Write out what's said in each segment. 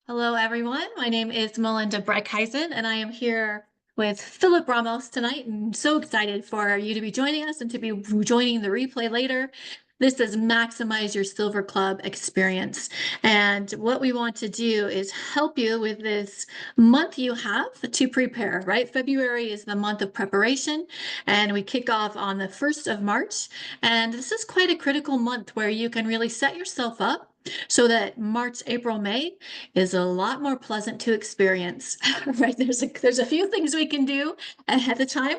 Hello, everyone. My name is Melinda Breckheisen, and I am here with Philip Ramos tonight. And so excited for you to be joining us and to be joining the replay later. This is Maximize Your Silver Club experience. And what we want to do is help you with this month you have to prepare, right? February is the month of preparation, and we kick off on the 1st of March. And this is quite a critical month where you can really set yourself up so that March, April, May is a lot more pleasant to experience, right? There's a few things we can do ahead of time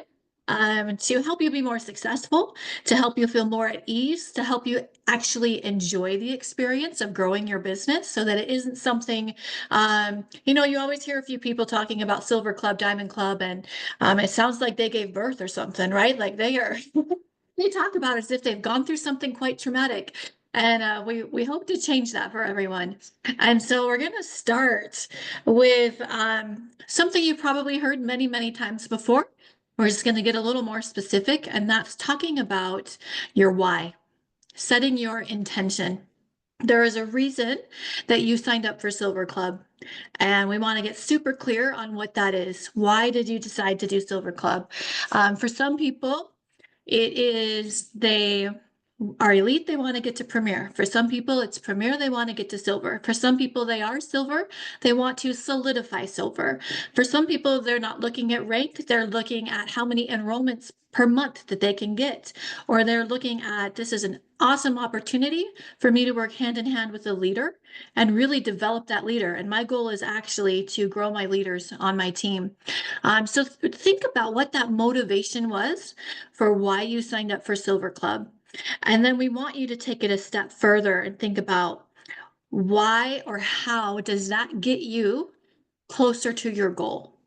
to help you be more successful, to help you feel more at ease, to help you actually enjoy the experience of growing your business so that it isn't something, you always hear a few people talking about Silver Club, Diamond Club, and it sounds like they gave birth or something, right? Like they are. They talk about it as if they've gone through something quite traumatic. And we hope to change that for everyone. And so we're going to start with something you've probably heard many, many times before. We're just going to get a little more specific, and that's talking about your why, setting your intention. There is a reason that you signed up for Silver Club, and we want to get super clear on what that is. Why did you decide to do Silver Club? For some people, it is they are elite, they want to get to premier. For some people, it's premier, they want to get to silver. For some people, they are silver, they want to solidify silver. For some people, they're not looking at rank, they're looking at how many enrollments per month that they can get. Or they're looking at this is an awesome opportunity for me to work hand in hand with a leader and really develop that leader. And my goal is actually to grow my leaders on my team. So think about what that motivation was for why you signed up for Silver Club. And then we want you to take it a step further and think about why or how does that get you closer to your goal,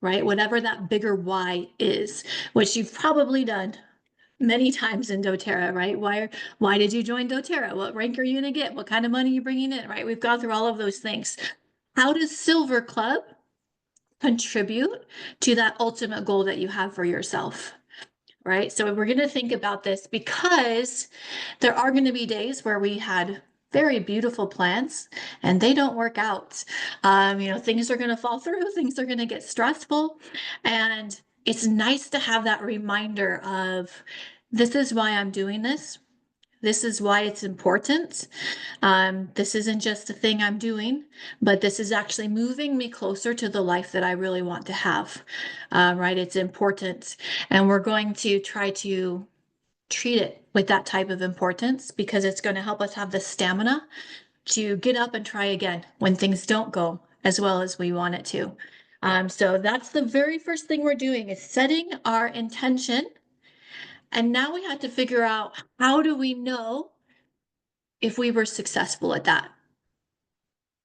right? Whatever that bigger why is, which you've probably done many times in doTERRA, right? Why did you join doTERRA? What rank are you going to get? What kind of money are you bringing in, right? We've gone through all of those things. How does Silver Club contribute to that ultimate goal that you have for yourself? Right? So we're going to think about this because there are going to be days where we had very beautiful plans and they don't work out. Things are going to fall through, things are going to get stressful. And it's nice to have that reminder of this is why I'm doing this. This is why it's important. This isn't just a thing I'm doing, but this is actually moving me closer to the life that I really want to have. Right? It's important. And we're going to try to treat it with that type of importance because it's going to help us have the stamina to get up and try again when things don't go as well as we want it to. So that's the very first thing we're doing is setting our intention. And now we have to figure out how do we know if we were successful at that,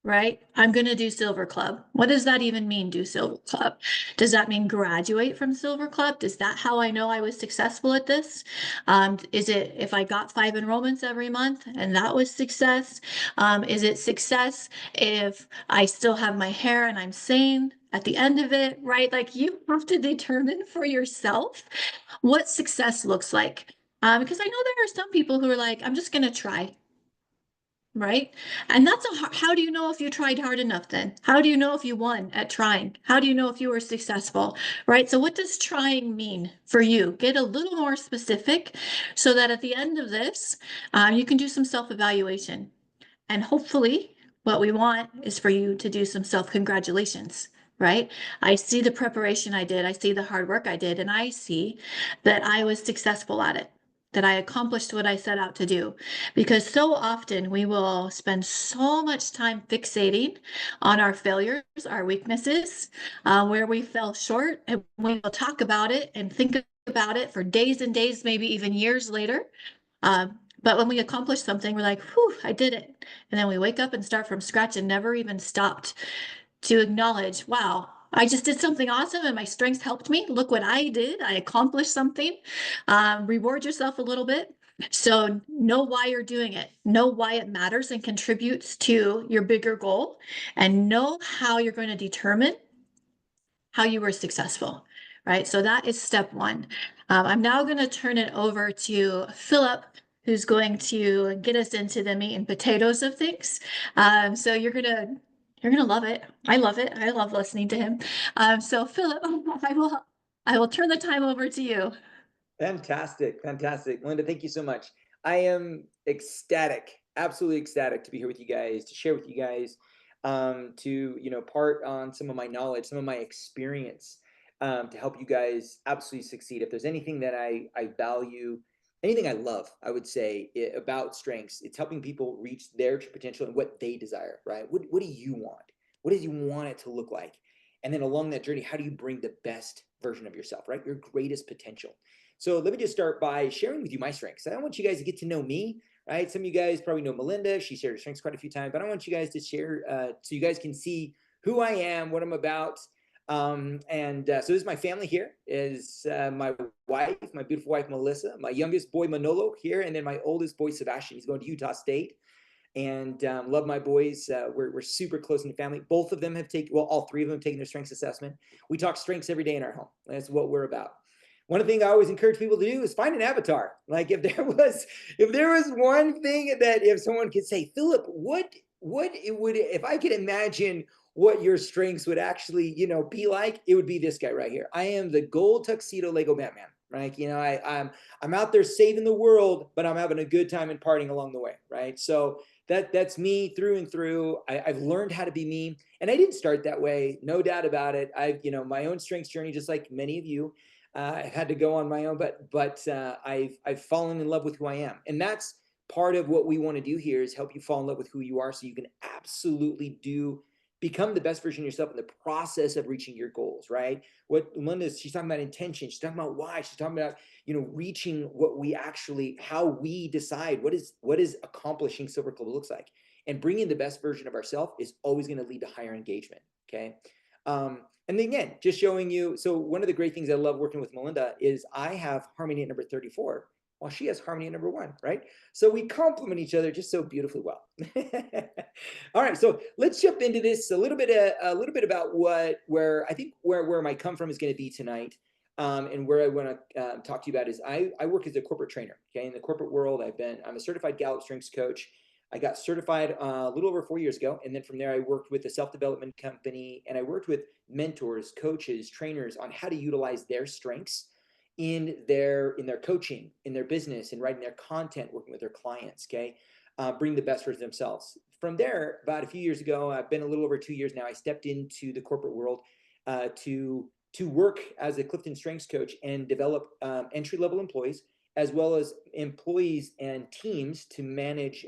right? I'm going to do Silver Club. What does that even mean, do Silver Club? Does that mean graduate from Silver Club? Is that how I know I was successful at this? Is it if I got 5 enrollments every month and that was success? Is it success if I still have my hair and I'm sane at the end of it, right? Like you have to determine for yourself what success looks like. Because I know there are some people who are like, I'm just going to try. Right? And how do you know if you tried hard enough then? How do you know if you won at trying? How do you know if you were successful? Right? So what does trying mean for you? Get a little more specific so that at the end of this, you can do some self-evaluation. And hopefully what we want is for you to do some self-congratulations, right? I see the preparation I did. I see the hard work I did, and I see that I was successful at it, that I accomplished what I set out to do. Because so often we will spend so much time fixating on our failures, our weaknesses, where we fell short, and we will talk about it and think about it for days and days, maybe even years later. But when we accomplish something, we're like, whew, I did it. And then we wake up and start from scratch and never even stopped to acknowledge, wow, I just did something awesome and my strengths helped me. Look what I did. I accomplished something. Reward yourself a little bit. So know why you're doing it, know why it matters and contributes to your bigger goal, and know how you're going to determine how you were successful, right? So that is step one. I'm now going to turn it over to Philip, who's going to get us into the meat and potatoes of things. So you're going to You're gonna love it. I love it. I love listening to him. So Philip, I will turn the time over to you. Fantastic, fantastic. Melinda, thank you so much. I am ecstatic, absolutely ecstatic to be here with you guys, to share with you guys, to part on some of my knowledge, some of my experience, to help you guys absolutely succeed. If there's anything that I value, anything I love, I would say about strengths, it's helping people reach their true potential and what they desire. Right? What do you want? What do you want it to look like? And then along that journey, how do you bring the best version of yourself? Right? Your greatest potential. So let me just start by sharing with you my strengths. I want you guys to get to know me, right? Some of you guys probably know Melinda. She shared her strengths quite a few times, but I want you guys to share so you guys can see who I am, what I'm about. So this is my family here, is my wife, my beautiful wife, Melissa, my youngest boy, Manolo here, and then my oldest boy, Sebastian. He's going to Utah State. And love my boys. We're super close in the family. Both of them have taken, well, all three of them have taken their strengths assessment. We talk strengths every day in our home. That's what we're about. One thing I always encourage people to do is find an avatar. Like if there was one thing that if someone could say, Philip, what it would, if I could imagine what your strengths would actually, be like, it would be this guy right here. I am the gold tuxedo Lego Batman. Right? I'm out there saving the world, but I'm having a good time and partying along the way. Right? So that's me through and through. I've learned how to be me, and I didn't start that way, no doubt about it. I've my own strengths journey, just like many of you. I've had to go on my own, but I've fallen in love with who I am, and that's part of what we want to do here is help you fall in love with who you are, so you can absolutely become the best version of yourself in the process of reaching your goals. Right? What Linda, she's talking about intention. She's talking about why. She's talking about reaching what we actually, how we decide what is accomplishing Silver Club looks like, and bringing the best version of ourselves is always going to lead to higher engagement. Okay. And then again, just showing you. So one of the great things I love working with Melinda is I have harmony at number 34, while she has harmony at number 1, right? So we complement each other just so beautifully well. All right, so let's jump into this a little bit about where I think where my come from is going to be tonight. And where I want to talk to you about is I work as a corporate trainer. Okay, in the corporate world, I'm a certified Gallup Strengths coach. I got certified a little over 4 years ago, and then from there I worked with a self-development company, and I worked with mentors, coaches, trainers on how to utilize their strengths in their coaching, in their business, in writing their content, working with their clients. Okay, bring the best version of themselves. From there, about a few years ago, I've been a little over 2 years now. I stepped into the corporate world to work as a Clifton Strengths coach and develop entry level employees as well as employees and teams to manage,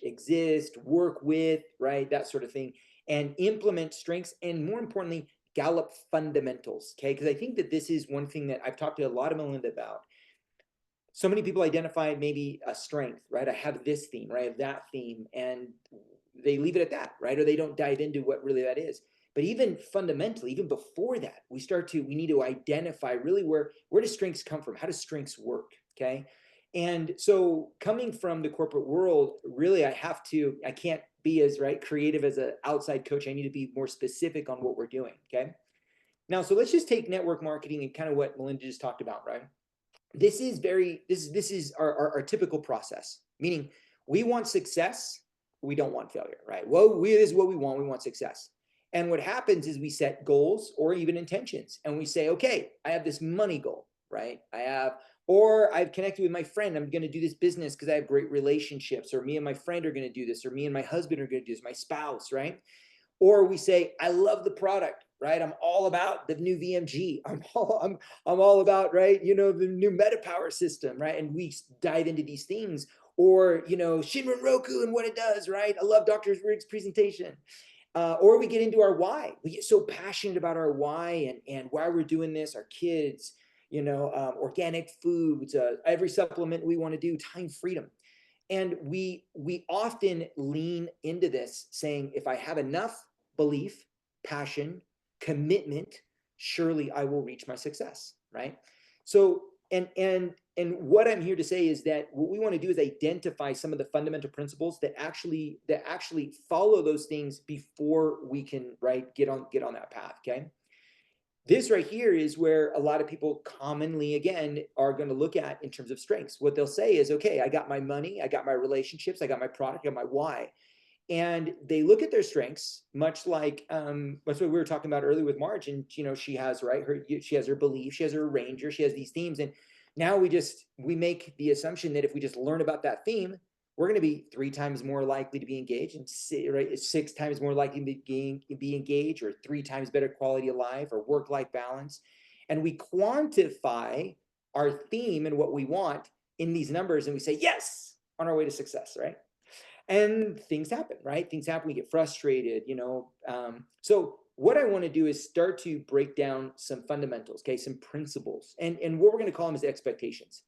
exist, work with, right, that sort of thing, and implement strengths and, more importantly, Gallup fundamentals. Okay, because I think that this is one thing that I've talked to a lot of Melinda about. So many people identify maybe a strength, right? I have this theme, right? I have that theme, and they leave it at that, right? Or they don't dive into what really that is. But even fundamentally, even before that, we need to identify really where do strengths come from? How do strengths work? Okay. And so coming from the corporate world, really I can't be as creative as an outside coach. I need to be more specific on what we're doing. Okay. Now, so let's just take network marketing and kind of what Melinda just talked about, right? This is our typical process, meaning we want success, we don't want failure, right? Well, this is what we want success. And what happens is we set goals or even intentions, and we say, okay, I have this money goal, right? Or I've connected with my friend, I'm going to do this business because I have great relationships, or me and my friend are going to do this, or me and my husband are going to do this, my spouse, right? Or we say, I love the product, right? I'm all about the new VMG. I'm all about, right, the new Meta Power system, right? And we dive into these things. Or, Shinrin Roku and what it does, right? I love Dr. Riggs' presentation. Or we get into our why. We get so passionate about our why and why we're doing this, our kids, organic foods, every supplement we want to do, time freedom. And we often lean into this saying, if I have enough belief, passion, commitment, surely I will reach my success, right? So, and what I'm here to say is that what we want to do is identify some of the fundamental principles that actually follow those things before we can, right, get on that path. Okay. This right here is where a lot of people commonly, again, are going to look at in terms of strengths. What they'll say is, okay, I got my money, I got my relationships, I got my product, I got my why. And they look at their strengths, much like that's what we were talking about earlier with Marge. And she has she has her belief, she has her ranger, she has these themes, and now we make the assumption that if we just learn about that theme, we're going to be 3 times more likely to be engaged, and 6 times more likely to be engaged, or 3 times better quality of life, or work-life balance. And we quantify our theme and what we want in these numbers, and we say yes on our way to success, right? And things happen, right? Things happen. We get frustrated, So what I want to do is start to break down some fundamentals, okay, some principles, and what we're going to call them is expectations.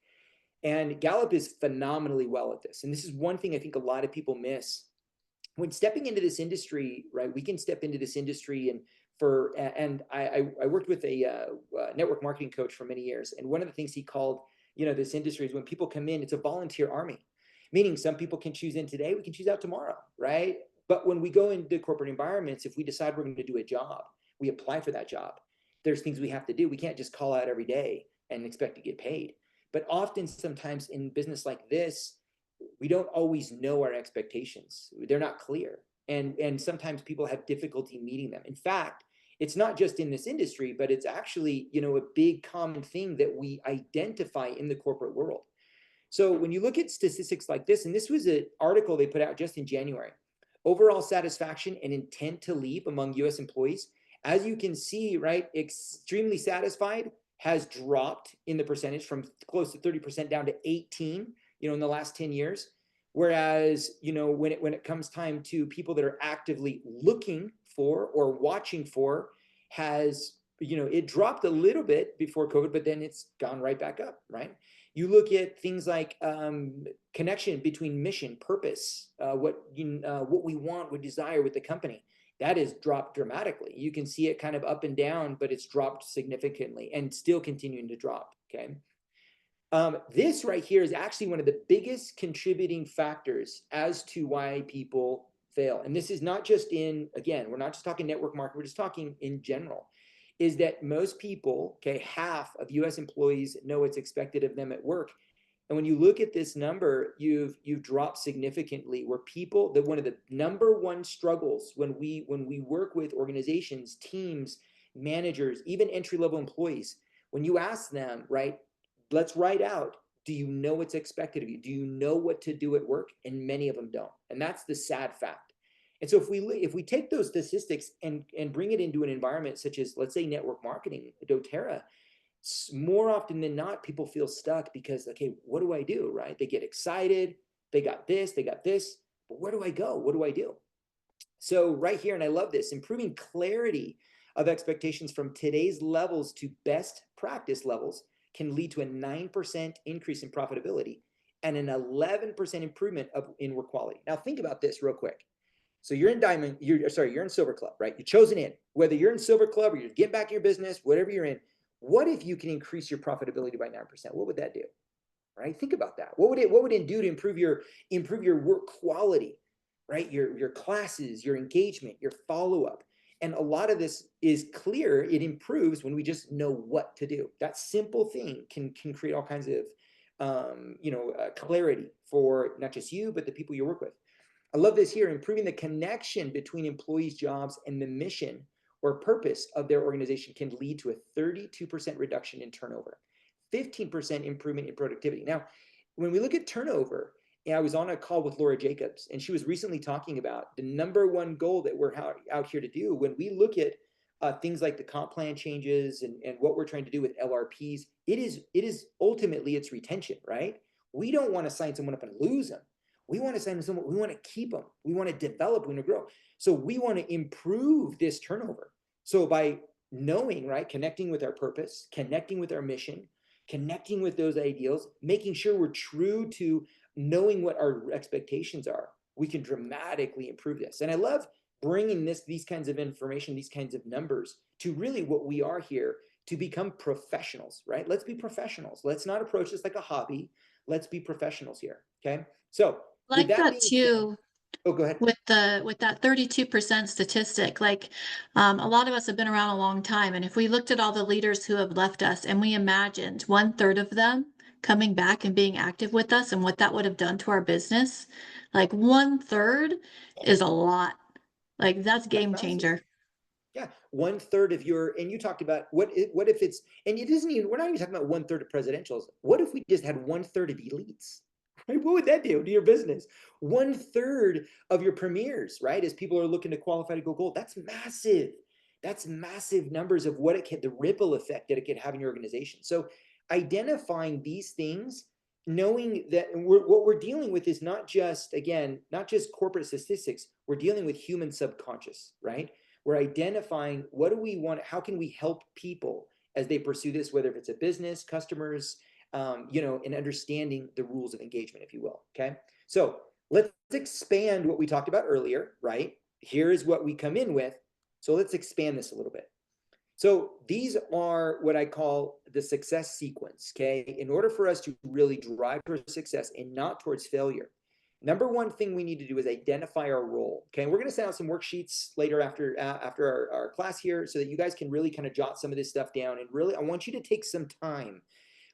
And Gallup is phenomenally well at this. And this is one thing I think a lot of people miss when stepping into this industry, right? We can step into this industry and I worked with a network marketing coach for many years. And one of the things he called, this industry is when people come in, it's a volunteer army, meaning some people can choose in today, we can choose out tomorrow, right? But when we go into corporate environments, if we decide we're going to do a job, we apply for that job. There's things we have to do. We can't just call out every day and expect to get paid. But often, sometimes in business like this, we don't always know our expectations. They're not clear. And sometimes people have difficulty meeting them. In fact, it's not just in this industry, but it's actually, a big common thing that we identify in the corporate world. So when you look at statistics like this, and this was an article they put out just in January, overall satisfaction and intent to leave among US employees, as you can see, right, extremely satisfied has dropped in the percentage from close to 30% down to 18, in the last 10 years. Whereas, when it comes time to people that are actively looking for or watching for, has, it dropped a little bit before COVID, but then it's gone right back up, right? You look at things like connection between mission, purpose, what we want, what desire with the company. That has dropped dramatically. You can see it kind of up and down, but it's dropped significantly and still continuing to drop. Okay. This right here is actually one of the biggest contributing factors as to why people fail. And this is not just again, we're not just talking network marketing, we're just talking in general, is that most people, okay, half of US employees know what's expected of them at work. And when you look at this number, you've dropped significantly, where people, that one of the number one struggles when we work with organizations, teams, managers, even entry-level employees, when you ask them, right, let's write out, do you know what's expected of you? Do you know what to do at work? And many of them don't. And that's the sad fact. And so if we take those statistics and bring it into an environment such as, let's say, network marketing, doTERRA, more often than not, people feel stuck because, okay, what do I do, right? They get excited, they got this, but where do I go? What do I do? So right here, and I love this, improving clarity of expectations from today's levels to best practice levels can lead to a 9% increase in profitability and an 11% improvement in work quality. Now think about this real quick. So you're in Silver Club, right? You're chosen in. Whether you're in Silver Club or you're getting back to your business, whatever you're in, what if you can increase your profitability by 9%? What would that do? Right? Think about that. What would it do to improve your work quality, right? Your classes, your engagement, your follow-up. And a lot of this is clear. It improves when we just know what to do. That simple thing can create all kinds of clarity for not just you, but the people you work with. I love this here, improving the connection between employees' jobs and the mission or purpose of their organization can lead to a 32% reduction in turnover, 15% improvement in productivity. Now, when we look at turnover, I was on a call with Laura Jacobs, and she was recently talking about the number one goal that we're out here to do when we look at things like the comp plan changes and what we're trying to do with LRPs. It is ultimately it's retention, right? We don't want to sign someone up and lose them. We want to sign someone, we want to keep them. We want to develop, we want to grow. So we want to improve this turnover. So by knowing, right, connecting with our purpose, connecting with our mission, connecting with those ideals, making sure we're true to knowing what our expectations are, we can dramatically improve this. And I love bringing these kinds of information, these kinds of numbers to really what we are here to become professionals, right? Let's be professionals. Let's not approach this like a hobby. Let's be professionals here. Okay. So with Like that that being said, too, oh, go ahead. with that 32% statistic. Like a lot of us have been around a long time, and if we looked at all the leaders who have left us and we imagined 1/3 of them coming back and being active with us and what that would have done to our business, like 1/3 is a lot. Like that's That's game massive. changer. Yeah, 1/3 of your, and you talked about what if it's, and it isn't even, we're not even talking about 1/3 of presidentials. What if we just had 1/3 of elites? Right? What would that do to your business? 1/3 of your premiers, right? As people are looking to qualify to go gold, that's massive. That's massive numbers of what it can, the ripple effect that it could have in your organization. So identifying these things, knowing that what we're dealing with is not just, again, not just corporate statistics, we're dealing with human subconscious, right? We're identifying what do we want, how can we help people as they pursue this, whether if it's a business, customers, and understanding the rules of engagement, if you will. Okay. So let's expand what we talked about earlier, right? Here is what we come in with. So let's expand this a little bit. So these are what I call the success sequence. Okay. In order for us to really drive towards success and not towards failure, number one thing we need to do is identify our role. Okay. And we're going to send out some worksheets later after our class here so that you guys can really kind of jot some of this stuff down. And really, I want you to take some time.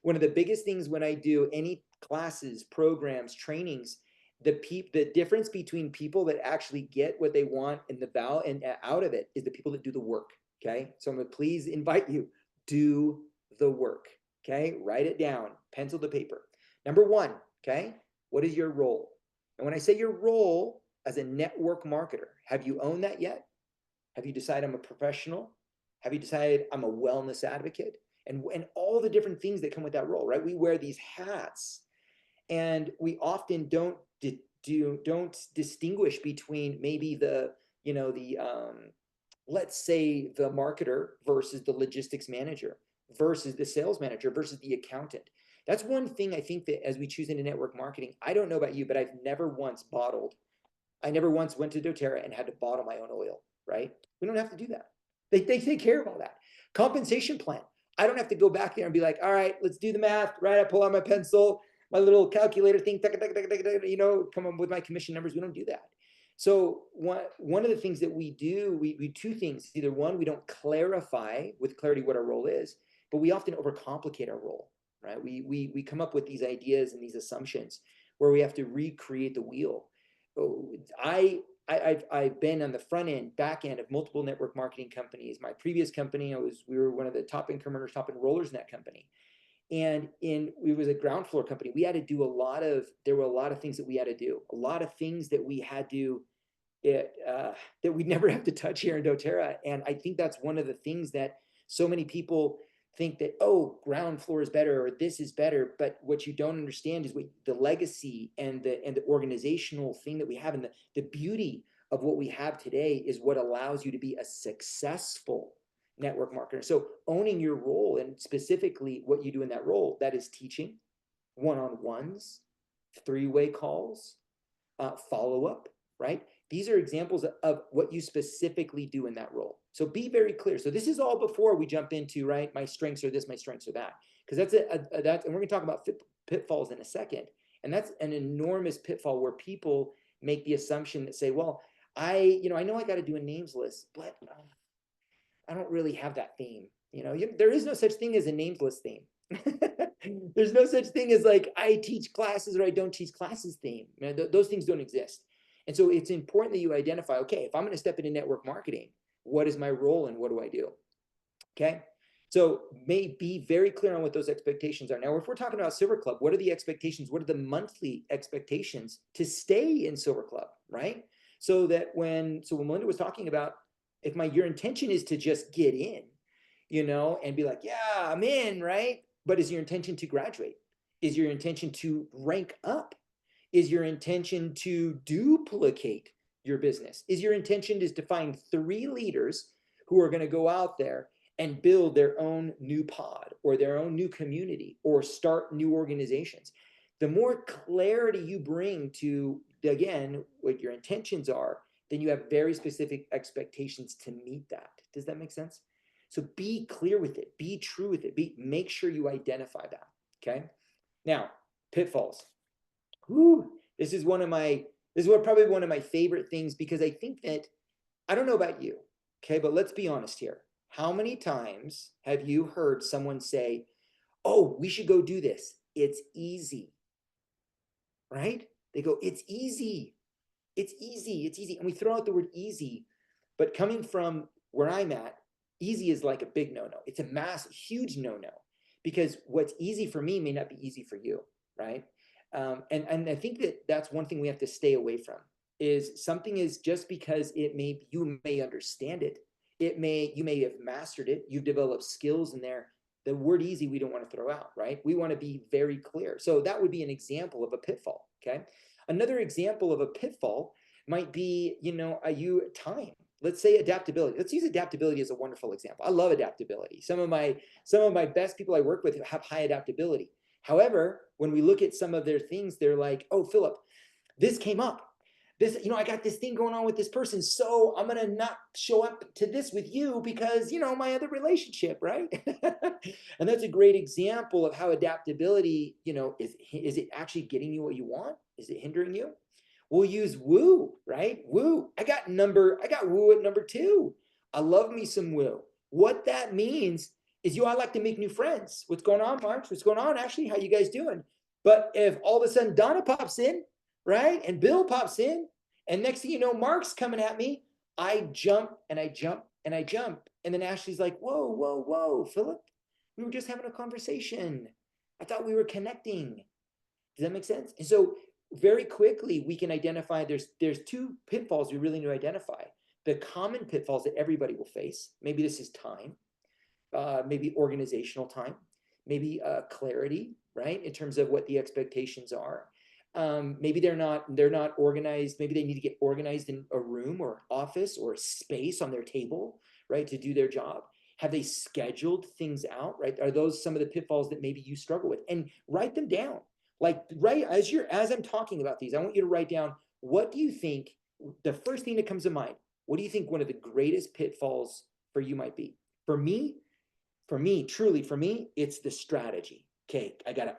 One of the biggest things when I do any classes, programs, trainings, the difference between people that actually get what they want and the value and out of it is the people that do the work. Okay. So I'm going to please invite you, do the work. Okay. Write it down, pencil to paper. Number one. Okay. What is your role? And when I say your role as a network marketer, have you owned that yet? Have you decided I'm a professional? Have you decided I'm a wellness advocate? And all the different things that come with that role, right? We wear these hats and we often don't distinguish between maybe let's say the marketer versus the logistics manager versus the sales manager versus the accountant. That's one thing I think that as we choose into network marketing, I don't know about you, but I've never once bottled. I never once went to doTERRA and had to bottle my own oil, right? We don't have to do that. They take care of all that. Compensation plan. I don't have to go back there and be like, all right, let's do the math, right? I pull out my pencil, my little calculator thing, come up with my commission numbers. We don't do that. So one of the things that we do, we two things. Either one, we don't clarify with clarity what our role is, but we often overcomplicate our role, right? We come up with these ideas and these assumptions where we have to recreate the wheel. I've been on the front end, back end of multiple network marketing companies. My previous company, we were one of the top incrementers, top enrollers in that company. And we was a ground floor company. We had to do there were a lot of things that we had to do, a lot of things that we had to, that we'd never have to touch here in doTERRA. And I think that's one of the things that so many people think that, oh, ground floor is better or this is better. But what you don't understand is what the legacy and the organizational thing that we have, and the beauty of what we have today is what allows you to be a successful network marketer. So owning your role and specifically what you do in that role, that is teaching, one-on-ones, three-way calls, follow-up, right? These are examples of what you specifically do in that role. So be very clear. So this is all before we jump into, right, my strengths are this, my strengths are that. Because and we're going to talk about pitfalls in a second. And that's an enormous pitfall where people make the assumption that say, well, I know I got to do a names list, but I don't really have that theme. There is no such thing as a names list theme. There's no such thing as like I teach classes or I don't teach classes theme. Those things don't exist. And so it's important that you identify, okay, if I'm going to step into network marketing, what is my role and what do I do? Okay. So be very clear on what those expectations are. Now, if we're talking about Silver Club, what are the expectations? What are the monthly expectations to stay in Silver Club, right? So that when Melinda was talking about, if your intention is to just get in, and be like, yeah, I'm in, right? But is your intention to graduate? Is your intention to rank up? Is your intention to duplicate your business? Is your intention to find 3 leaders who are going to go out there and build their own new pod or their own new community or start new organizations? The more clarity you bring to, again, what your intentions are, then you have very specific expectations to meet that. Does that make sense? So be clear with it. Be true with it. Make sure you identify that. Okay. Now, pitfalls. This is probably one of my favorite things, because I think that, I don't know about you, okay, but let's be honest here. How many times have you heard someone say, oh, we should go do this? it's easy, right? They go, it's easy. It's easy. It's easy. And we throw out the word easy, but coming from where I'm at, easy is like a big no-no. It's a massive, huge no-no, because what's easy for me may not be easy for you, right? And I think that that's one thing we have to stay away from, is something is just because you may understand it, you may have mastered it, you've developed skills in there. The word easy we don't want to throw out, right? We want to be very clear. So that would be an example of a pitfall. Okay. Another example of a pitfall might be, time. Let's say adaptability. Let's use adaptability as a wonderful example. I love adaptability. Some of my best people I work with have high adaptability. However, when we look at some of their things, they're like, oh, Philip, this came up. I got this thing going on with this person, so I'm gonna not show up to this with you because, my other relationship, right? And that's a great example of how adaptability, is it actually getting you what you want? Is it hindering you? We'll use woo, right? Woo. I got woo at number 2. I love me some woo. What that means is, I like to make new friends. What's going on, March? What's going on, Ashley? How you guys doing? But if all of a sudden Donna pops in, right, and Bill pops in, and next thing you know, Mark's coming at me, I jump and I jump and I jump. And then Ashley's like, whoa, whoa, whoa, Philip, we were just having a conversation. I thought we were connecting. Does that make sense? And so very quickly we can identify there's 2 pitfalls we really need to identify. The common pitfalls that everybody will face. Maybe this is time, maybe organizational time, maybe clarity, right, in terms of what the expectations are. Maybe they're not organized. Maybe they need to get organized in a room or office or a space on their table, right, to do their job. Have they scheduled things out, right? Are those some of the pitfalls that maybe you struggle with? And write them down. Like, right as I'm talking about these, I want you to write down, what do you think, the first thing that comes to mind, what do you think one of the greatest pitfalls for you might be? For me, truly for me, it's the strategy. Okay, I gotta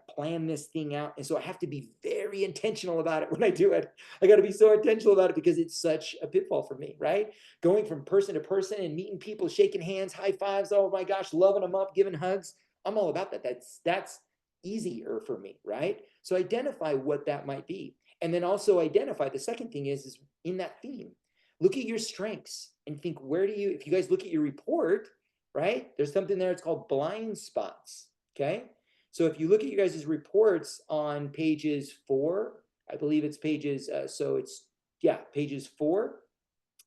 plan this thing out. And so I have to be very intentional about it when I do it. I gotta be so intentional about it because it's such a pitfall for me, right? Going from person to person and meeting people, shaking hands, high fives, oh my gosh, loving them up, giving hugs. I'm all about that. That's easier for me, right? So identify what that might be. And then also identify, the second thing is in that theme, look at your strengths and think, if you guys look at your report, right? There's something there, it's called blind spots, okay? So if you look at you guys' reports on pages 4, I believe it's pages, pages 4,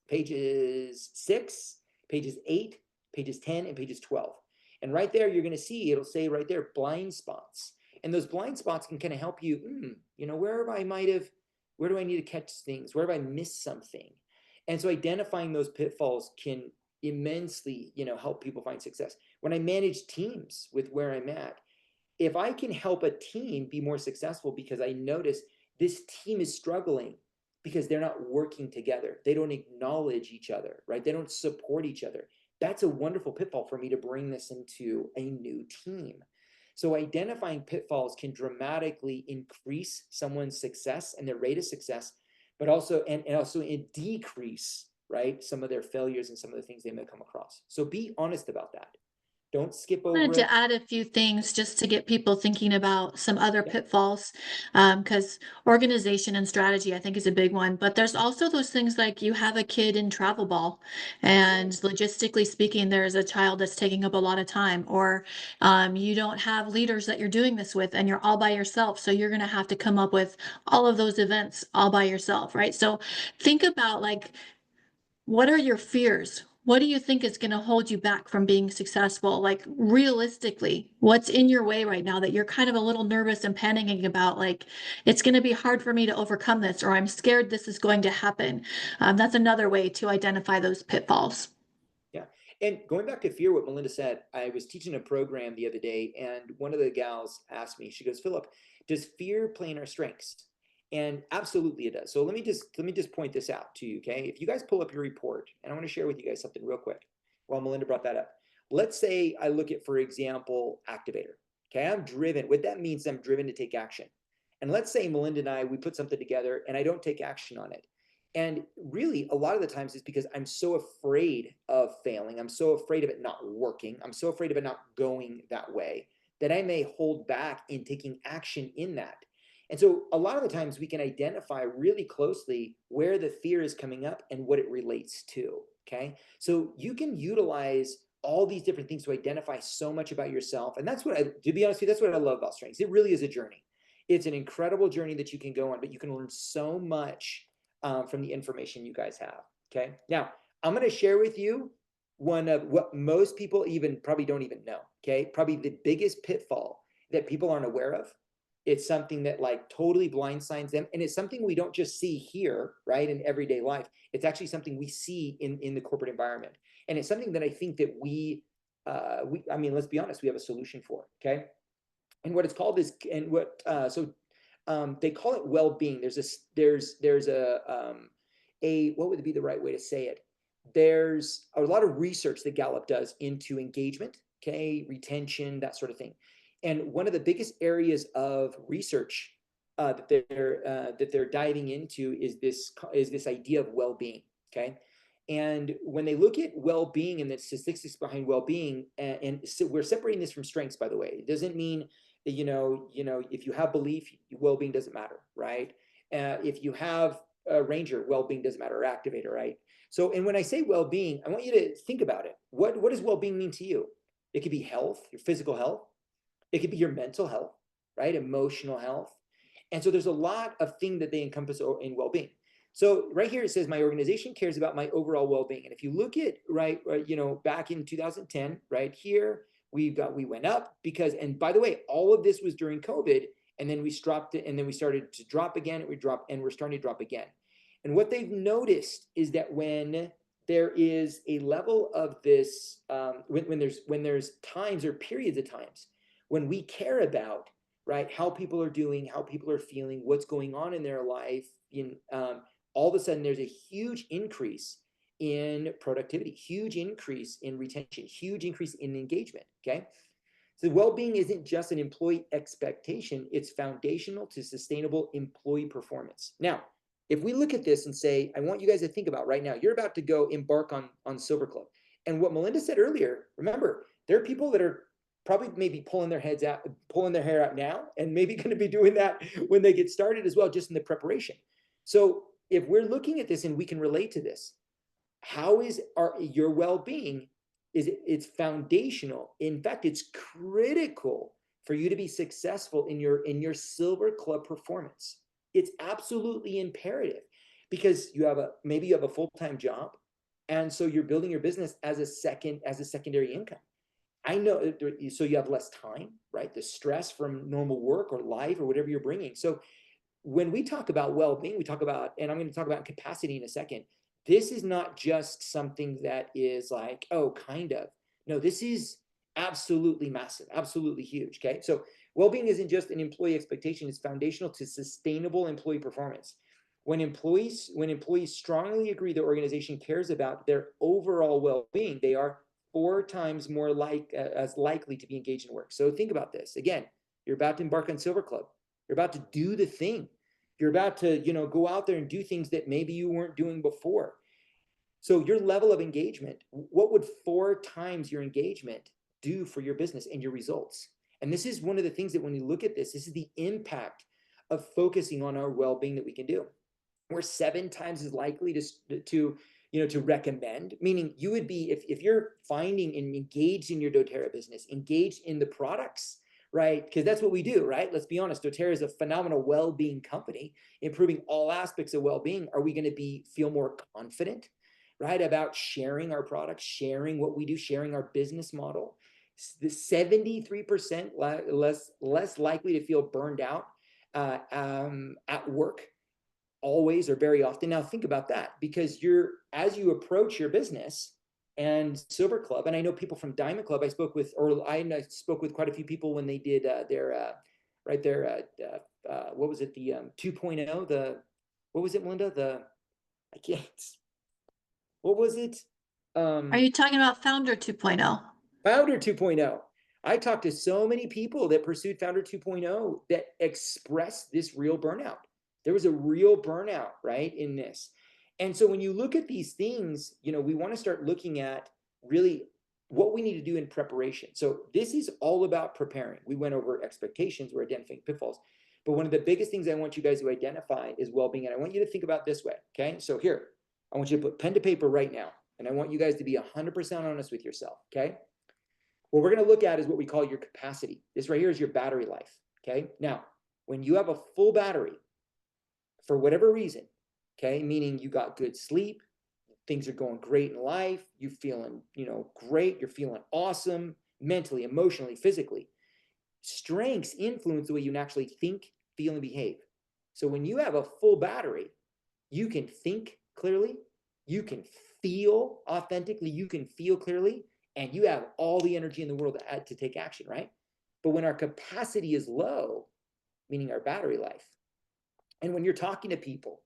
pages 6, pages 8, pages 10, and pages 12. And right there, you're gonna see, it'll say right there, blind spots. And those blind spots can kind of help you, where do I need to catch things? Where have I missed something? And so identifying those pitfalls can immensely, help people find success. When I manage teams with where I'm at, if I can help a team be more successful because I notice this team is struggling because they're not working together, they don't acknowledge each other, right? They don't support each other. That's a wonderful pitfall for me to bring this into a new team. So identifying pitfalls can dramatically increase someone's success and their rate of success, but also decrease, right, some of their failures and some of the things they may come across. So be honest about that. Don't skip I over wanted it. to add a few things just to get people thinking about some other Yeah. pitfalls, because organization and strategy, I think, is a big one. But there's also those things like you have a kid in travel ball, and logistically speaking, there's a child that's taking up a lot of time, or you don't have leaders that you're doing this with, and you're all by yourself. So you're going to have to come up with all of those events all by yourself, right? So think about, like, what are your fears? What do you think is going to hold you back from being successful? Like, realistically, what's in your way right now that you're kind of a little nervous and panicking about? Like, it's going to be hard for me to overcome this, or I'm scared this is going to happen. That's another way to identify those pitfalls. Yeah. And going back to fear, what Melinda said, I was teaching a program the other day, and one of the gals asked me, she goes, Philip, does fear play in our strengths? And absolutely it does. So let me just point this out to you, okay? If you guys pull up your report, and I want to share with you guys something real quick while Melinda brought that up. Let's say I look at, for example, activator. Okay, I'm driven. What that means, I'm driven to take action. And let's say Melinda and I, we put something together and I don't take action on it. And really, a lot of the times it's because I'm so afraid of failing. I'm so afraid of it not working. I'm so afraid of it not going that way that I may hold back in taking action in that? And so a lot of the times we can identify really closely where the fear is coming up and what it relates to. Okay. So you can utilize all these different things to identify so much about yourself. And that's what to be honest with you, that's what I love about strengths. It really is a journey. It's an incredible journey that you can go on, but you can learn so much from the information you guys have. Okay. Now, I'm going to share with you one of what most people even probably don't even know. Okay. Probably the biggest pitfall that people aren't aware of. It's something that like totally blindsides them. And it's something we don't just see here, right, in everyday life. It's actually something we see in the corporate environment. And it's something that I think that I mean, let's be honest, we have a solution for, okay? And what it's called is, and what, they call it well-being. There's what would be the right way to say it? There's a lot of research that Gallup does into engagement, okay, retention, that sort of thing. And one of the biggest areas of research that they're diving into is this idea of well-being. Okay, and when they look at well-being and the statistics behind well-being, and so we're separating this from strengths, by the way. It doesn't mean that if you have belief, well-being doesn't matter, right? If you have a ranger, well-being doesn't matter, or activator, right? So, and when I say well-being, I want you to think about it. What does well-being mean to you? It could be health, your physical health. It could be your mental health, right? Emotional health. And so there's a lot of things that they encompass in well-being. So right here it says my organization cares about my overall well-being. And if you look at back in 2010, right here, we went up because, and by the way, all of this was during COVID, and then we dropped it, and then we started to drop again, and we're starting to drop again. And what they've noticed is that when there is a level of this, when there's times or periods of times when we care about, right, how people are doing, how people are feeling, what's going on in their life, all of a sudden there's a huge increase in productivity, huge increase in retention, huge increase in engagement. Okay. So well-being isn't just an employee expectation, it's foundational to sustainable employee performance. Now, if we look at this and say, I want you guys to think about right now, you're about to go embark on Silver Club. And what Melinda said earlier, remember, there are people that are probably maybe pulling their hair out now, and maybe going to be doing that when they get started as well, just in the preparation. So if we're looking at this and we can relate to this, how is your well-being? It's foundational. In fact, it's critical for you to be successful in your Silver Club performance. It's absolutely imperative, because maybe you have a full-time job, and so you're building your business as a secondary income. I know, so you have less time, right? The stress from normal work or life or whatever you're bringing. So when we talk about well-being, we talk about, and I'm going to talk about capacity in a second. This is not just something that is like, oh, kind of. No, this is absolutely massive, absolutely huge. Okay. So well-being isn't just an employee expectation, it's foundational to sustainable employee performance. When employees strongly agree the organization cares about their overall well-being, they are 4 times more as likely to be engaged in work. So think about this. Again, you're about to embark on Silver Club. You're about to do the thing. You're about to, go out there and do things that maybe you weren't doing before. So your level of engagement, what would 4 times your engagement do for your business and your results? And this is one of the things that when you look at this is the impact of focusing on our well-being that we can do. We're 7 times as likely to recommend, meaning you would be, if you're finding and engaged in your doTERRA business, engaged in the products, right? Because that's what we do, right? Let's be honest. doTERRA is a phenomenal well-being company, improving all aspects of well-being. Are we going to feel more confident, right, about sharing our products, sharing what we do, sharing our business model? The 73% less likely to feel burned out at work, always or very often. Now think about that, because as you approach your business and Silver Club, and I know people from Diamond Club, I spoke with quite a few people when they did what was it, the 2.0, what was it, Melinda? What was it? Are you talking about Founder 2.0? Founder 2.0. I talked to so many people that pursued Founder 2.0 that expressed this real burnout. There was a real burnout, right, in this. And so when you look at these things, we want to start looking at really what we need to do in preparation. So this is all about preparing. We went over expectations, we're identifying pitfalls. But one of the biggest things I want you guys to identify is well-being. And I want you to think about this way, okay? So here, I want you to put pen to paper right now. And I want you guys to be 100% honest with yourself, okay? What we're going to look at is what we call your capacity. This right here is your battery life, okay? Now, when you have a full battery, for whatever reason, okay, meaning you got good sleep, things are going great in life, you're feeling, great, you're feeling awesome, mentally, emotionally, physically. Strengths influence the way you naturally think, feel, and behave. So when you have a full battery, you can think clearly, you can feel authentically, you can feel clearly, and you have all the energy in the world to take action, right? But when our capacity is low, meaning our battery life, and when you're talking to people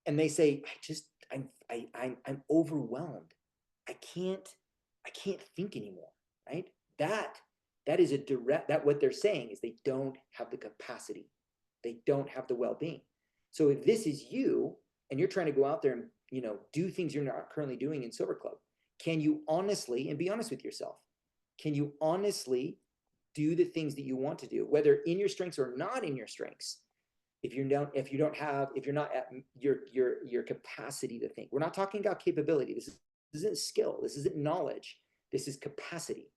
and they say, I'm overwhelmed, I can't think anymore, right? That is a direct, that what they're saying is they don't have the capacity, they don't have the well-being. So if this is you and you're trying to go out there and do things you're not currently doing in Silver Club, can you honestly, and be honest with yourself, can you honestly do the things that you want to do, whether in your strengths or not in your strengths? If you're not at your capacity to think. We're not talking about capability. This isn't skill. This isn't knowledge. This is capacity.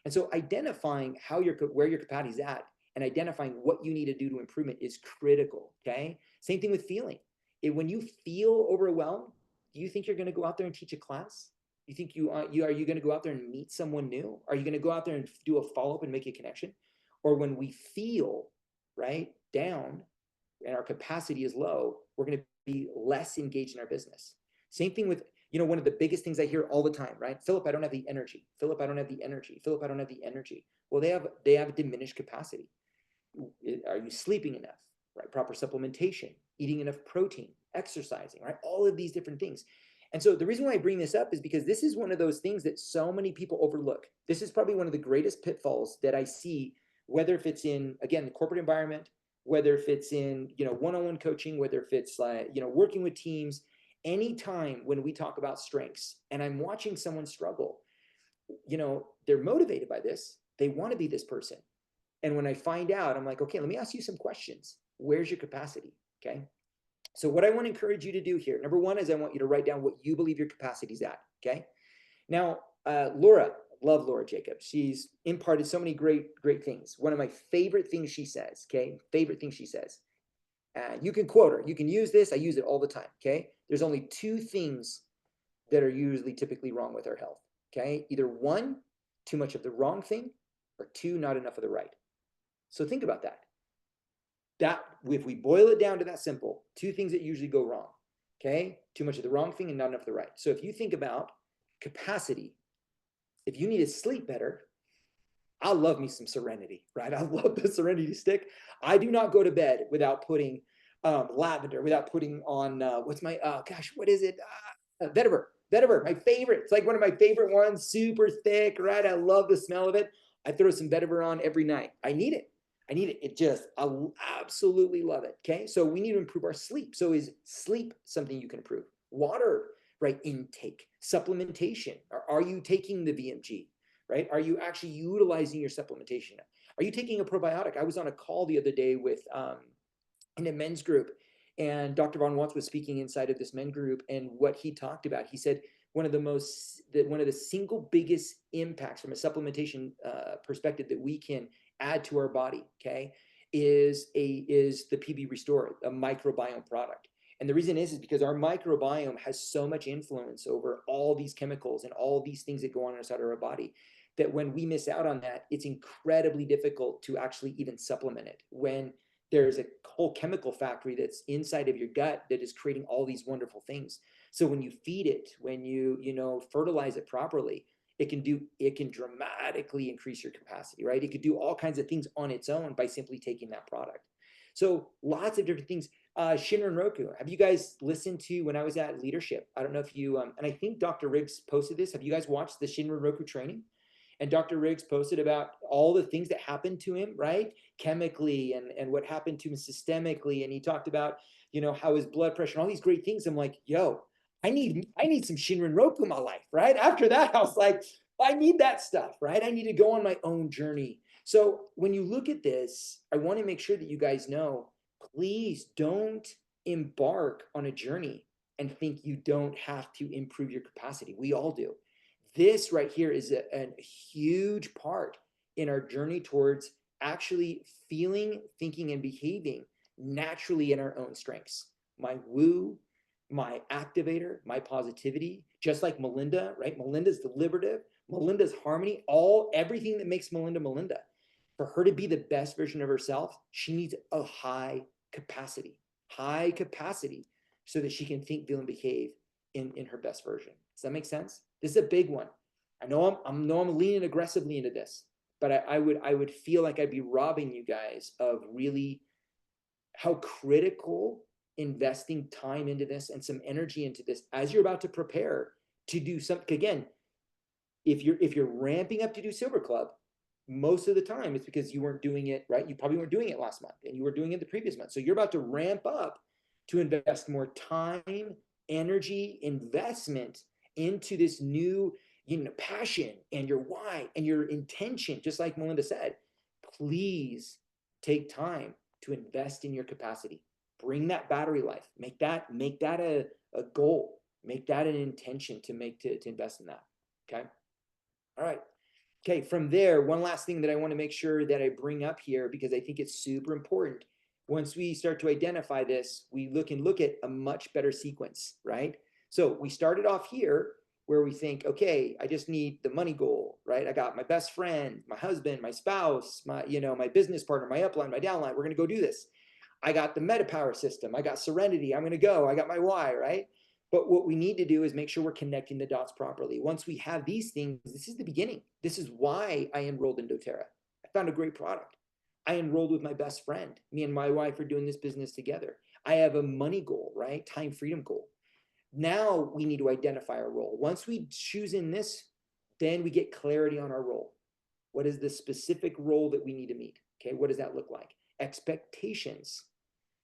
And so identifying where your capacity is at and identifying what you need to do to improvement is critical, okay? Same thing with feeling. When you feel overwhelmed, do you think you're going to go out there and teach a class? You think are you going to go out there and meet someone new? Are you going to go out there and do a follow-up and make a connection? Or when we feel, right, down, and our capacity is low, we're going to be less engaged in our business. Same thing with, one of the biggest things I hear all the time, right? Philip, I don't have the energy. Philip, I don't have the energy. Philip, I don't have the energy. Well, they have a diminished capacity. Are you sleeping enough, right? Proper supplementation, eating enough protein, exercising, right? All of these different things. And so the reason why I bring this up is because this is one of those things that so many people overlook. This is probably one of the greatest pitfalls that I see, whether if it's in, again, the corporate environment, whether if it's in, one-on-one coaching, whether if it's like, working with teams, anytime when we talk about strengths and I'm watching someone struggle, they're motivated by this. They want to be this person. And when I find out, I'm like, okay, let me ask you some questions. Where's your capacity? Okay. So what I want to encourage you to do here, number one, is I want you to write down what you believe your capacity is at. Okay. Now, Laura, love Laura Jacobs. She's imparted so many great things. One of my favorite things she says, okay? Favorite thing she says. You can quote her. You can use this. I use it all the time, okay? There's only two things that are usually typically wrong with our health, okay? Either one, too much of the wrong thing, or two, not enough of the right. So think about that. If we boil it down to that simple, two things that usually go wrong, okay? Too much of the wrong thing and not enough of the right. So if you think about capacity, if you need to sleep better, I love me some Serenity, right? I love the Serenity stick. I do not go to bed without putting lavender, without putting on, what is it? Vetiver, my favorite. It's like one of my favorite ones, super thick, right? I love the smell of it. I throw some vetiver on every night. I need it. I absolutely love it, okay? So we need to improve our sleep. So is sleep something you can improve? Water, right? Intake, supplementation. Are you taking the VMG, right? Are you actually utilizing your supplementation? Are you taking a probiotic? I was on a call the other day with in a men's group, and Dr. Von Watts was speaking inside of this men group, and what he talked about, he said one of the single biggest impacts from a supplementation perspective that we can add to our body, okay, is the PB Restore, a microbiome product. And the reason is because our microbiome has so much influence over all these chemicals and all these things that go on inside of our body, that when we miss out on that, it's incredibly difficult to actually even supplement it. When there's a whole chemical factory that's inside of your gut that is creating all these wonderful things. So when you feed it, when you fertilize it properly, it can dramatically increase your capacity, right? It could do all kinds of things on its own by simply taking that product. So lots of different things. Shinrin Roku, have you guys listened to when I was at Leadership? I don't know if you, and I think Dr. Riggs posted this. Have you guys watched the Shinrin Roku training? And Dr. Riggs posted about all the things that happened to him, right? Chemically and what happened to him systemically. And he talked about, how his blood pressure and all these great things. I'm like, yo, I need some Shinrin Roku in my life, right? After that, I was like, I need that stuff, right? I need to go on my own journey. So when you look at this, I want to make sure that you guys know, please don't embark on a journey and think you don't have to improve your capacity. We all do. This right here is a huge part in our journey towards actually feeling, thinking, and behaving naturally in our own strengths. My woo, my activator, my positivity, just like Melinda, right? Melinda's deliberative, Melinda's harmony, everything that makes Melinda Melinda. For her to be the best version of herself, she needs a high capacity, so that she can think, feel, and behave in her best version. Does that make sense? This is a big one. I know I'm leaning aggressively into this, but I would feel like I'd be robbing you guys of really how critical investing time into this and some energy into this as you're about to prepare to do something. Again, if you're ramping up to do Silver Club, most of the time it's because you weren't doing it right. You probably weren't doing it last month, and you were doing it the previous month. So you're about to ramp up to invest more time, energy, investment into this new, passion and your why and your intention. Just like Melinda said, please take time to invest in your capacity. Bring that battery life. Make that a goal. Make that an intention to invest in that. Okay. All right. Okay. From there, one last thing that I want to make sure that I bring up here, because I think it's super important. Once we start to identify this, we look at a much better sequence, right? So we started off here where we think, okay, I just need the money goal, right? I got my best friend, my husband, my spouse, my business partner, my upline, my downline. We're going to go do this. I got the meta power system. I got serenity. I'm going to go. I got my why, right? But what we need to do is make sure we're connecting the dots properly. Once we have these things, this is the beginning. This is why I enrolled in doTERRA. I found a great product. I enrolled with my best friend. Me and my wife are doing this business together. I have a money goal, right? Time freedom goal. Now we need to identify our role. Once we choose in this, then we get clarity on our role. What is the specific role that we need to meet? Okay, what does that look like? Expectations.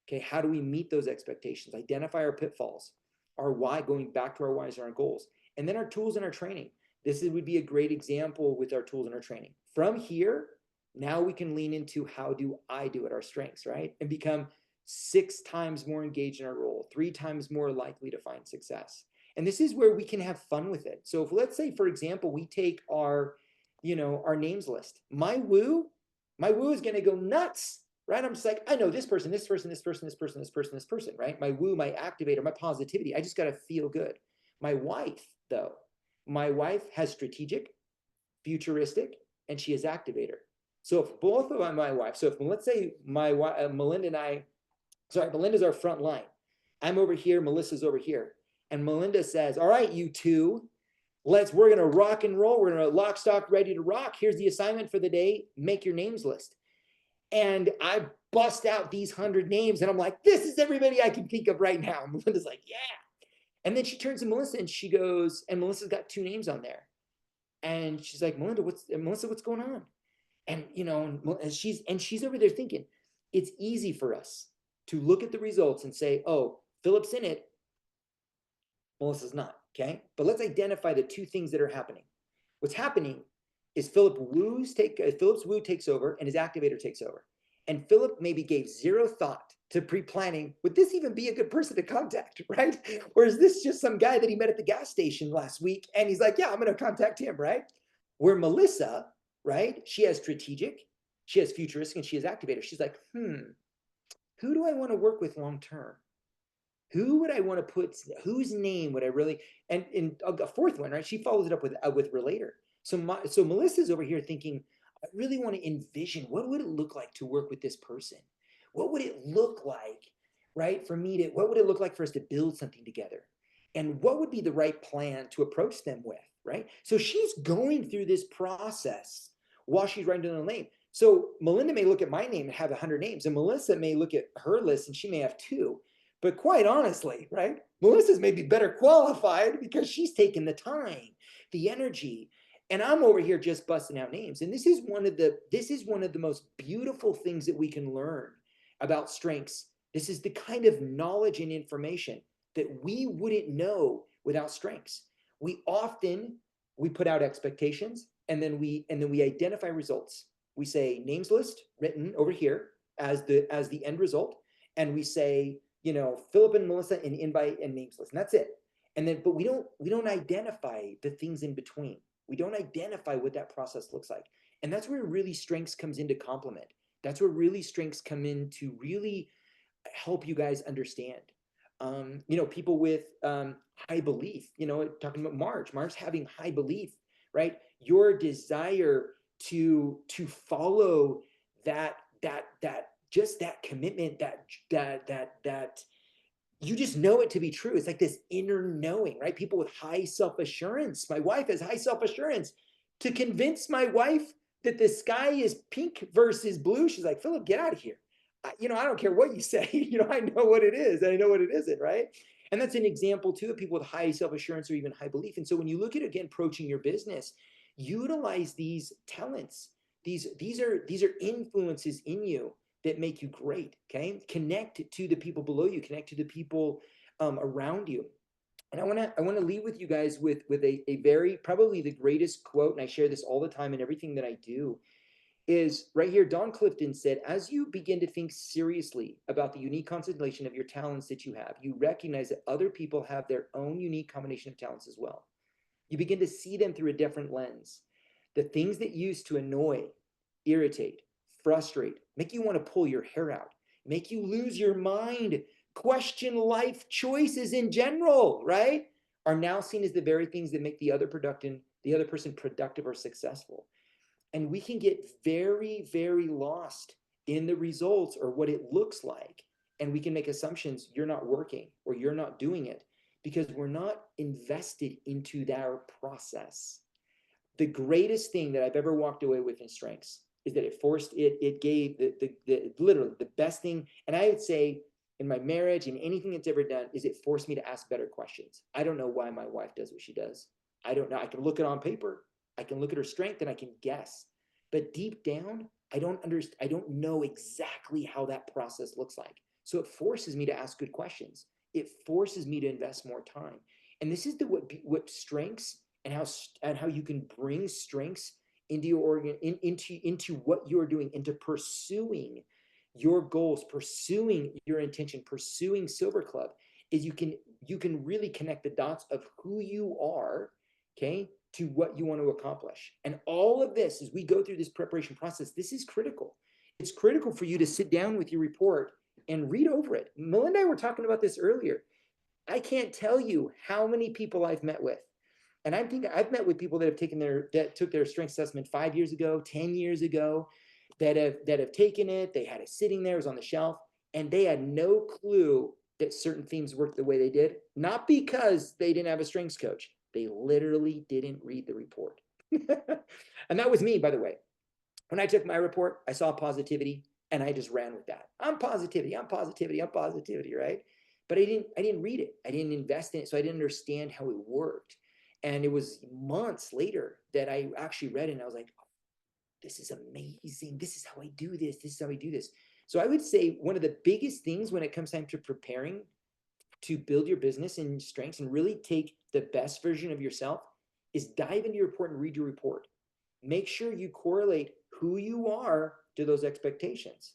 Okay, how do we meet those expectations? Identify our pitfalls, our why, going back to our whys and our goals, and then our tools and our training. This would be a great example with our tools and our training. From here, now we can lean into how do I do it, our strengths, right? And become 6 times more engaged in our role, 3 times more likely to find success. And this is where we can have fun with it. So if, let's say, for example, we take our names list. My woo is going to go nuts, right? I'm just like, I know this person, this person, this person, this person, this person, this person, right? My woo, my activator, my positivity. I just got to feel good. My wife, though, has strategic, futuristic, and she is activator. So if both of my wife, so if let's say Melinda and I, Melinda's our front line. I'm over here, Melissa's over here. And Melinda says, all right, you two, we're going to rock and roll. We're going to lock, stock, ready to rock. Here's the assignment for the day. Make your names list. And I bust out these 100 names and I'm like, this is everybody I can think of right now. And Melinda's like, yeah. And then she turns to Melissa and she goes, and Melissa's got 2 names on there. And she's like, Melissa, what's going on? And, and she's over there thinking, it's easy for us to look at the results and say, oh, Philip's in it, Melissa's not, okay? But let's identify the 2 things that are happening. What's happening is Philip's woo takes over and his activator takes over. And Philip maybe gave 0 thought to pre-planning, would this even be a good person to contact, right? Or is this just some guy that he met at the gas station last week and he's like, yeah, I'm going to contact him, right? Where Melissa, right, she has strategic, she has futuristic, and she has activator. She's like, who do I want to work with long term? Who would I want to put, whose name would I really, and a 4th one, right? She follows it up with relator. So Melissa's over here thinking, I really want to envision, what would it look like to work with this person? What would it look like, right, what would it look like for us to build something together? And what would be the right plan to approach them with, right? So she's going through this process while she's writing down the name. So Melinda may look at my name and have 100 names, and Melissa may look at her list and she may have 2. But quite honestly, right, Melissa's maybe better qualified because she's taken the time, the energy, and I'm over here just busting out names. And this is one of the most beautiful things that we can learn about strengths. This is the kind of knowledge and information that we wouldn't know without strengths. We often we put out expectations, and then we identify results. We say names list written over here as the end result, and we say, you know, Philip and Melissa and invite and names list, and that's it. And then, but we don't identify the things in between. We don't identify what that process looks like. And that's where really strengths comes into complement. That's where really strengths come in to really help you guys understand. You know, people with high belief, you know, talking about Marge having high belief, right? Your desire to follow that just that commitment, that you just know it to be true. It's like this inner knowing, right? People with high self-assurance. My wife has high self-assurance. To convince my wife that the sky is pink versus blue, she's like, Philip, get out of here. You know, I don't care what you say. You know, I know what it is. And I know what it isn't, right? And that's an example too of people with high self-assurance or even high belief. And so when you look at, again, approaching your business, utilize these talents. These are influences in you that make you great. Okay, connect to the people below you, connect to the people around you. And I want to leave with you guys with a very, probably the greatest quote, and I share this all the time in everything that I do, is right here. Don Clifton said, as you begin to think seriously about the unique constellation of your talents that you have, you recognize that other people have their own unique combination of talents as well. You begin to see them through a different lens. The things that used to annoy, irritate, frustrate, make you want to pull your hair out, make you lose your mind, question life choices in general, right? Are now seen as the very things that make the other person productive or successful. And we can get very, very lost in the results or what it looks like. And we can make assumptions you're not working or you're not doing it because we're not invested into our process. The greatest thing that I've ever walked away with in strengths is that it gave the literally the best thing. And I would say in my marriage and anything it's ever done is it forced me to ask better questions. I don't know why my wife does what she does. I don't know. I can look it on paper. I can look at her strength and I can guess. But deep down, I don't know exactly how that process looks like. So it forces me to ask good questions. It forces me to invest more time. And this is what strengths and how you can bring strengths into your into what you're doing, into pursuing your goals, pursuing your intention, pursuing Silver Club, is you can really connect the dots of who you are, okay, to what you want to accomplish. And all of this, as we go through this preparation process, this is critical. It's critical for you to sit down with your report and read over it. Melinda and I were talking about this earlier. I can't tell you how many people I've met with. And I'm thinking I've met with people that took their strength assessment 5 years ago, 10 years ago, that have taken it. They had it sitting there, it was on the shelf, and they had no clue that certain themes worked the way they did. Not because they didn't have a strengths coach. They literally didn't read the report. And that was me, by the way. When I took my report, I saw positivity and I just ran with that. I'm positivity, right? But I didn't read it. I didn't invest in it. So I didn't understand how it worked. And it was months later that I actually read it and I was like, oh, this is amazing. This is how I do this. This is how I do this. So I would say one of the biggest things when it comes time to preparing to build your business and strengths and really take the best version of yourself is dive into your report and read your report. Make sure you correlate who you are to those expectations,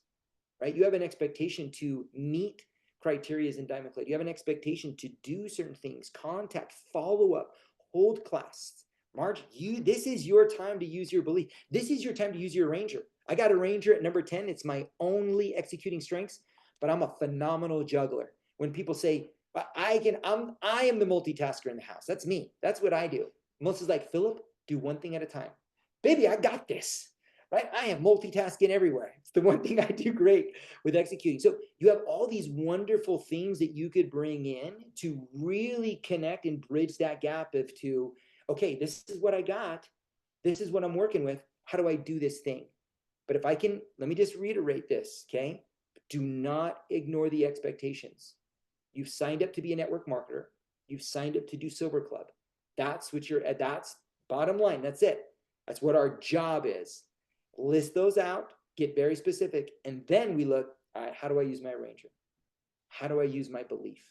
right? You have an expectation to meet criteria in Diamond Clay. You have an expectation to do certain things, contact, follow up, hold class. Marge, this is your time to use your belief. This is your time to use your ranger. I got a ranger at number 10. It's my only executing strengths, but I'm a phenomenal juggler. When people say, I am the multitasker in the house. That's me. That's what I do. Melissa's like, Philip, do one thing at a time. Baby, I got this, right? I am multitasking everywhere. It's the one thing I do great with executing. So you have all these wonderful things that you could bring in to really connect and bridge that gap of to, okay, this is what I got. This is what I'm working with. How do I do this thing? But if I can, let me just reiterate this, okay? Do not ignore the expectations. You've signed up to be a network marketer. You've signed up to do Silver Club. That's bottom line. That's it. That's what our job is. List those out, get very specific, and then we look, all right, how do I use my ranger? How do I use my belief?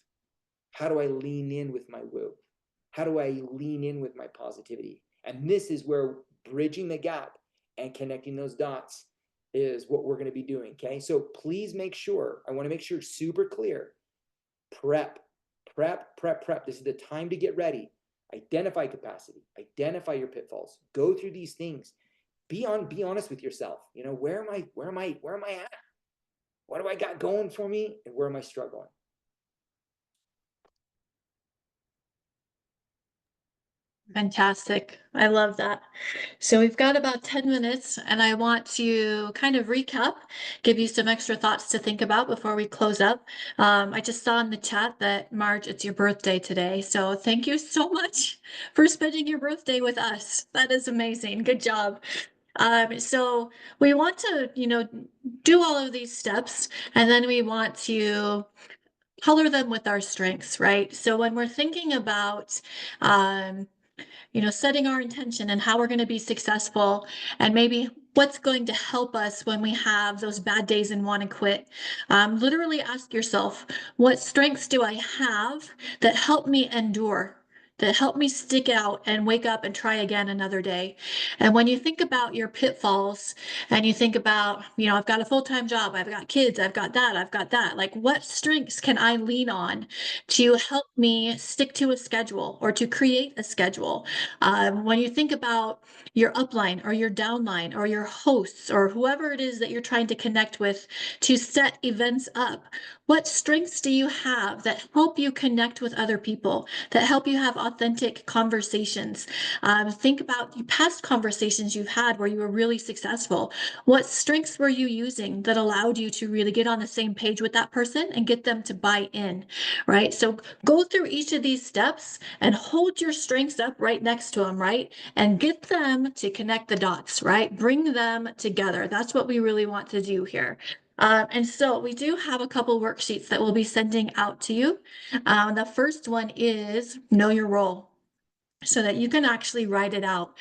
How do I lean in with my woo? How do I lean in with my positivity? And this is where bridging the gap and connecting those dots is what we're going to be doing. Okay. So please make sure, I want to make sure super clear. Prep, prep, prep, prep. This is the time to get ready. Identify capacity, identify your pitfalls, go through these things. Be honest with yourself. You know, where am I at? What do I got going for me? And where am I struggling? Fantastic. I love that. So we've got about 10 minutes, and I want to kind of recap, give you some extra thoughts to think about before we close up. I just saw in the chat that Marge, it's your birthday today. So thank you so much for spending your birthday with us. That is amazing. Good job. So we want to, do all of these steps, and then we want to color them with our strengths, right? So when we're thinking about, um, setting our intention and how we're going to be successful, and maybe what's going to help us when we have those bad days and want to quit. Literally ask yourself, what strengths do I have that help me endure? That help me stick out and wake up and try again another day. And when you think about your pitfalls and you think about, I've got a full-time job, I've got kids, I've got that, like what strengths can I lean on to help me stick to a schedule or to create a schedule? When you think about your upline or your downline or your hosts or whoever it is that you're trying to connect with to set events up, what strengths do you have that help you connect with other people, that help you have authentic conversations? Think about the past conversations you've had where you were really successful. What strengths were you using that allowed you to really get on the same page with that person and get them to buy in, right? So go through each of these steps and hold your strengths up right next to them, right? And get them to connect the dots, right? Bring them together. That's what we really want to do here. And so we do have a couple worksheets that we'll be sending out to you. The first one is know your role so that you can actually write it out.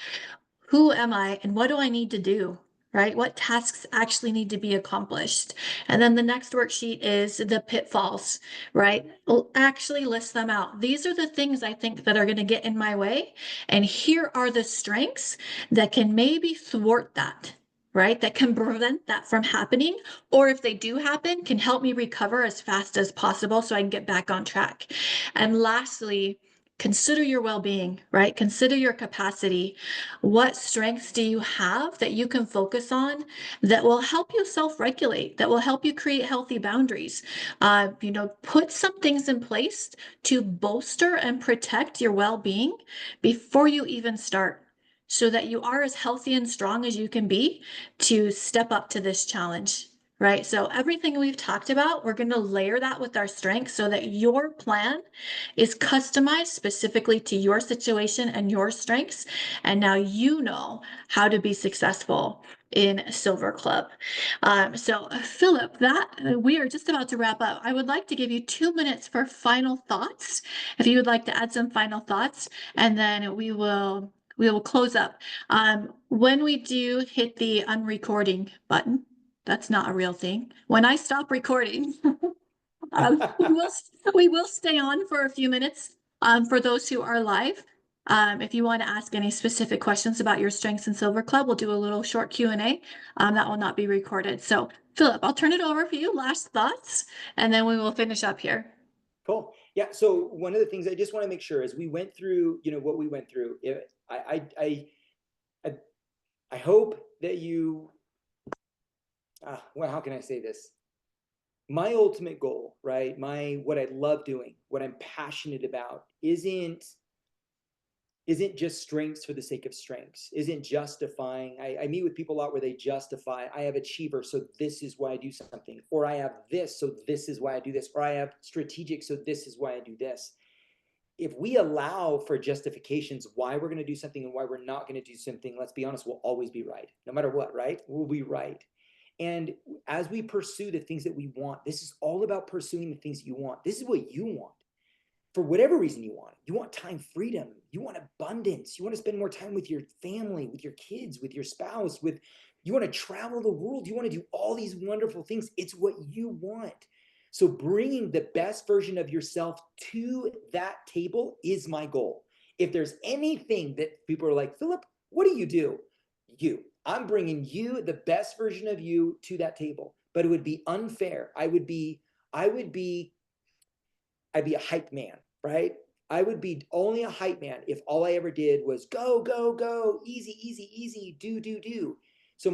Who am I and what do I need to do? Right? What tasks actually need to be accomplished? And then the next worksheet is the pitfalls, right? We'll actually list them out. These are the things I think that are going to get in my way. And here are the strengths that can maybe thwart that, right? That can prevent that from happening. Or if they do happen, can help me recover as fast as possible so I can get back on track. And lastly, consider your well-being, right? Consider your capacity. What strengths do you have that you can focus on that will help you self-regulate, that will help you create healthy boundaries? Put some things in place to bolster and protect your well-being before you even start, so that you are as healthy and strong as you can be to step up to this challenge. Right. So everything we've talked about, we're going to layer that with our strengths so that your plan is customized specifically to your situation and your strengths. And now you know how to be successful in Silver Club. So Philip, that we are just about to wrap up. I would like to give you 2 minutes for final thoughts. If you would like to add some final thoughts, and then we will close up. When we do hit the unrecording button, that's not a real thing. When I stop recording, we will stay on for a few minutes for those who are live. If you want to ask any specific questions about your strengths in Silver Club, we'll do a little short Q&A. That will not be recorded. So Philip, I'll turn it over for you. Last thoughts, and then we will finish up here. Cool. Yeah. So one of the things I just want to make sure as we went through, what we went through, I hope that you, well, how can I say this? My ultimate goal, right? What I love doing, what I'm passionate about isn't just strengths for the sake of strengths, isn't justifying. I meet with people a lot where they justify, I have achiever, so this is why I do something, or I have this, so this is why I do this, or I have strategic, so this is why I do this. If we allow for justifications why we're going to do something and why we're not going to do something, let's be honest, we'll always be right. No matter what, right? We'll be right. And as we pursue the things that we want, this is all about pursuing the things that you want. This is what you want. For whatever reason you want. You want time freedom. You want abundance. You want to spend more time with your family, with your kids, with your spouse, you want to travel the world. You want to do all these wonderful things. It's what you want. So bringing the best version of yourself to that table is my goal. if there's anything that people are like, Philip, what do? I'm bringing you the best version of you to that table, but it would be unfair. I'd be a hype man, right? I would be only a hype man if all I ever did was go, go, go, easy, easy, easy, do, do, do. So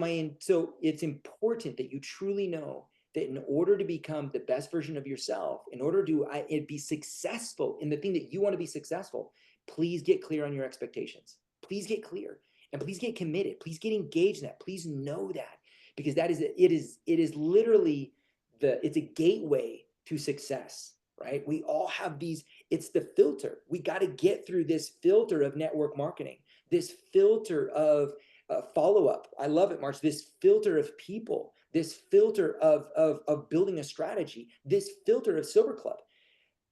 it's important that you truly know that in order to become the best version of yourself, in order to be successful in the thing that you want to be successful, please get clear on your expectations. Please get clear and please get committed. Please get engaged in that. Please know that, because it is literally it's a gateway to success, right? We all have these, it's the filter. We got to get through this filter of network marketing, this filter of follow-up. I love it, March. This filter of people, this filter of building a strategy, this filter of Silver Club.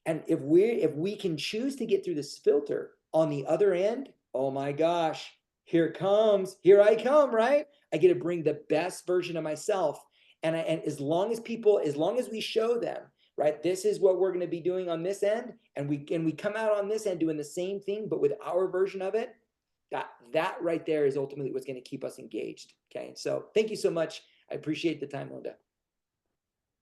And if we can choose to get through this filter on the other end, oh my gosh, here I come, right? I get to bring the best version of myself. And as long as we show them, right, this is what we're going to be doing on this end, and we come out on this end doing the same thing, but with our version of it, that right there is ultimately what's going to keep us engaged. Okay. So thank you so much. I appreciate the time, Linda.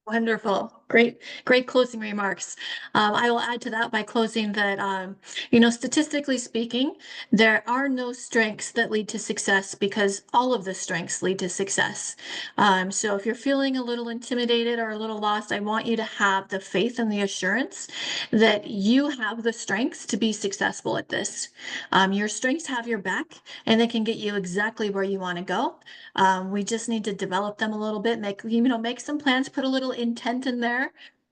Wonderful. Great closing remarks. I will add to that by closing that, statistically speaking, there are no strengths that lead to success because all of the strengths lead to success. So if you're feeling a little intimidated or a little lost, I want you to have the faith and the assurance that you have the strengths to be successful at this. Your strengths have your back and they can get you exactly where you want to go. We just need to develop them a little bit, make some plans, put a little intent in there.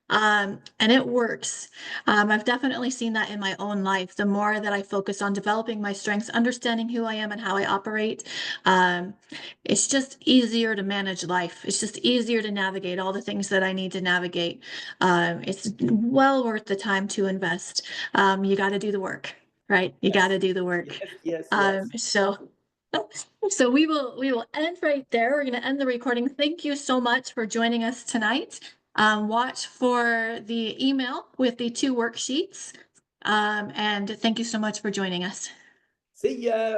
And it works. I've definitely seen that in my own life. The more that I focus on developing my strengths, understanding who I am and how I operate, it's just easier to manage life. It's just easier to navigate all the things that I need to navigate. It's well worth the time to invest. You got to do the work, right? You got to do the work. Yes. So we will end right there. We're going to end the recording. Thank you so much for joining us tonight. Watch for the email with the 2 worksheets. And thank you so much for joining us. See ya.